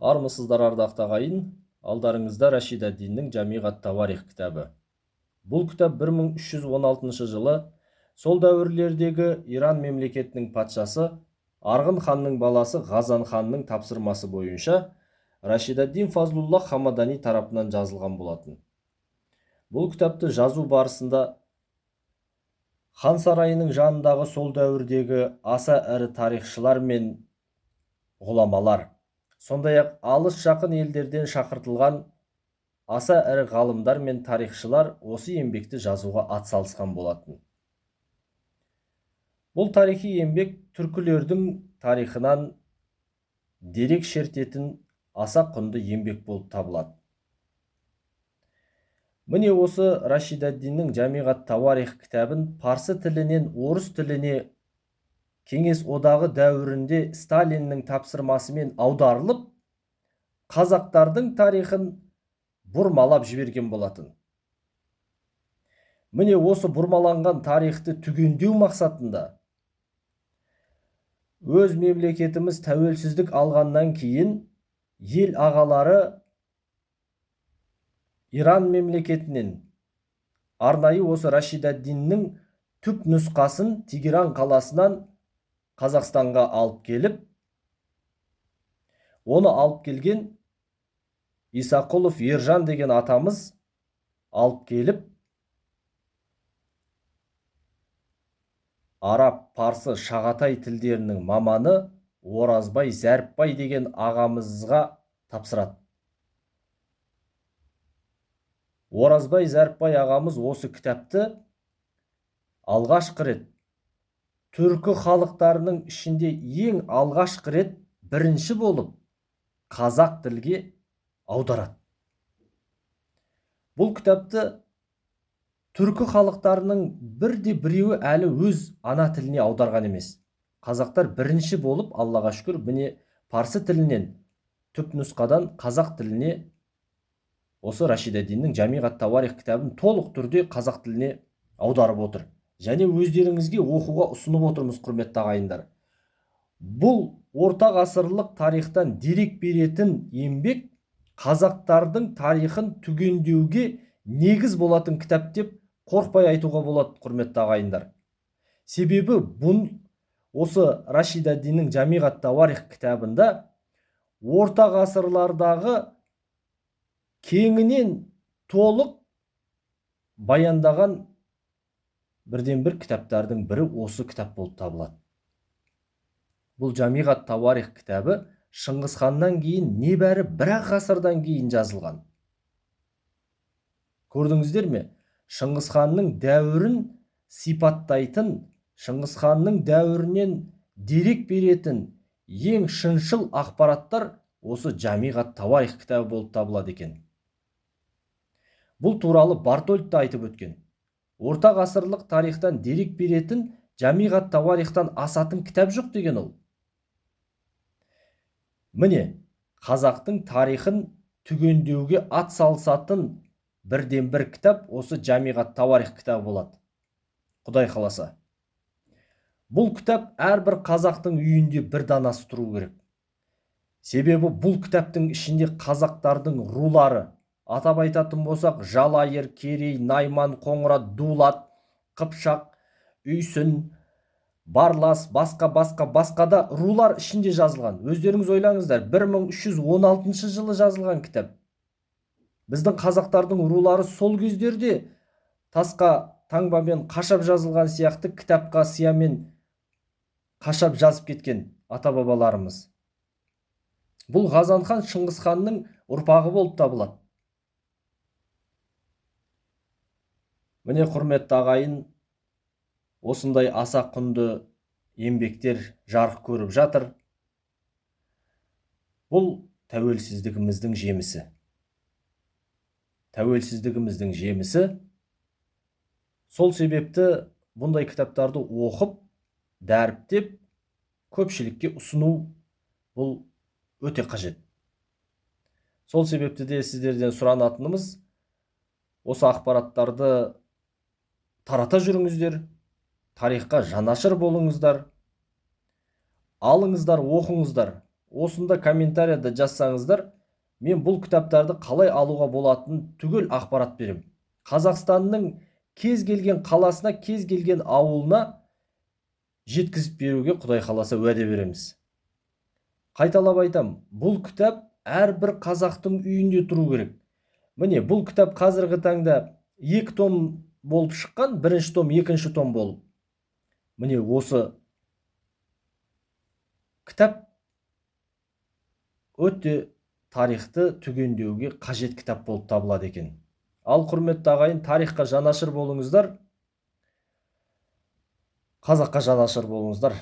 Армысыздар ардақты ағайын, алдарыңызда Рашид ад-Диннің Жами ат-Тауарих кітабы. Бұл кітап 1316 жылы сол дәуірлердегі Иран мемлекетінің патшасы Арғын ханның баласы Ғазан ханның тапсырмасы бойынша Рашид ад-Дин Фазлуллах Хамадани тарапынан жазылған болатын. Бұл кітапты жазу барысында хан сарайының жанындағы сол дәуірдегі аса ірі тарихшылар мен ғұламалар, сондай-ақ алыс жақын елдерден шақыртылған аса ірі ғалымдар мен тарихшылар осы еңбекті жазуға атсалысқан болатын. Бұл тарихи еңбек түркілердің тарихынан дерек шертетін аса құнды еңбек болып табылады. Міне осы Рашид ад-Диннің Жами ат-Тауарих кітабын парсы тілінен орыс тіліне Кеңес одағы дәуірінде Сталиннің тапсырмасымен аударылып, қазақтардың тарихын бұрмалап жіберген болатын. Міне осы бұрмаланған тарихты түгендеу мақсатында өз мемлекетіміз тәуелсіздік алғаннан кейін ел ағалары Иран мемлекетінен арнайы осы Рашид ад-Диннің түп нұсқасын Тегеран қаласынан Қазақстанға алып келіп, оны алып келген Исақұлов Ержан деген атамыз алып келіп, араб, парсы, шағатай тілдерінің маманы Оразбай Зәріпбай деген ағамызға тапсырады. Оразбай Зәріпбай ағамыз осы кітапты алғашқы рет түркі халықтарының ішінде ең алғашқы рет бірінші болып қазақ тілге аударады. Бұл кітапты түркі халықтарының бірде біреуі әлі өз ана тіліне аударған емес. Қазақтар бірінші болып, Аллаға шүкір, міне парсы тілінен түп нұсқадан қазақ тіліне осы Рашид ад-Диннің Жами ат-Тауарих кітабын толық түрде қазақ тіліне аударып отыр. Және өздеріңізге оқуға ұсынып отырмыз, құрметті ағайындар. Бұл орта ғасырлық тарихтан дерек беретін еңбек қазақтардың тарихын түгендеуге негіз болатын кітап деп қорқпай айтуға болады, құрметті ағайындар. Себебі осы Рашид ад-Диннің Жами ат-Тауарих кітабында орта ғасырлардағы кеңінен толық баяндаған бірден бір кітаптардың бірі осы кітап болып табылады. Бұл Жами ат-Тауарих кітабы Шыңғыс ханнан кейін небәрі бір-ақ ғасырдан кейін жазылған. Көрдіңіздер ме? Шыңғыс ханның дәуірін сипаттайтын, Шыңғыс ханның дәуірінен дерек беретін ең шыншыл ақпараттар осы Жами ат-Тауарих кітабы болып табылады екен. Бұл туралы Бартольд та айтып өткен. Орта ғасырлық тарихтан дерек беретін Жами ат-Тауарихтан асатын кітап жоқ деген ол. Міне, қазақтың тарихын түгендеуге ат салысатын бірден бір кітап осы Жами ат-Тауарих кітабы болады, Құдай қаласа. Бұл кітап әрбір қазақтың үйінде бір данасы тұру керек. Себебі бұл кітаптың ішінде қазақтардың рулары, атап айтатын болсақ, Жалайыр, Керей, Найман, Қоңырат, Дулат, Қыпшақ, Үйсін, Барлас, басқа да рулар ішінде жазылған. Өздеріңіз ойлаңыздар, 1316 жылы жазылған кітап. Біздің қазақтардың рулары сол кездерде тасқа таңбамен қашап жазылған сияқты кітапқа сиямен қашап жазып кеткен ата-бабаларымыз. Бұл Ғазан хан Шыңғыс ханның ұрпағы болып табылады. Міне, құрметті ағайын, осындай аса құнды еңбектер жарық көріп жатыр. Бұл тәуелсіздігіміздің жемісі. Тәуелсіздігіміздің жемісі. Сол себепті бұндай кітаптарды оқып, дәріптеп, көпшілікке ұсыну бұл өте қажет. Сол себепті де сіздерден сұранатынымыз, осы ақпараттарды тарата жүріңіздер, тарихқа жанашыр болыңыздар, алыңыздар, оқыңыздар. осында комментарияда жазсаңыздар, мен бұл кітаптарды қалай алуға болатынын түгел ақпарат беремін. Қазақстанның кез келген қаласына, кез келген ауылына жеткізіп беруге Құдай қаласа уәде береміз. Қайталап айтам, бұл кітап әрбір қазақтың үйінде тұру керек. Міне, бұл кітап қазіргі таңда 2 том болып шыққан, бірінші том, екінші том болып. Міне, осы кітап өте тарихты түгендеуге қажет кітап болып табылады екен. Ал құрметті ағайын, тарихқа жанашыр болыңыздар, қазаққа жанашыр болыңыздар.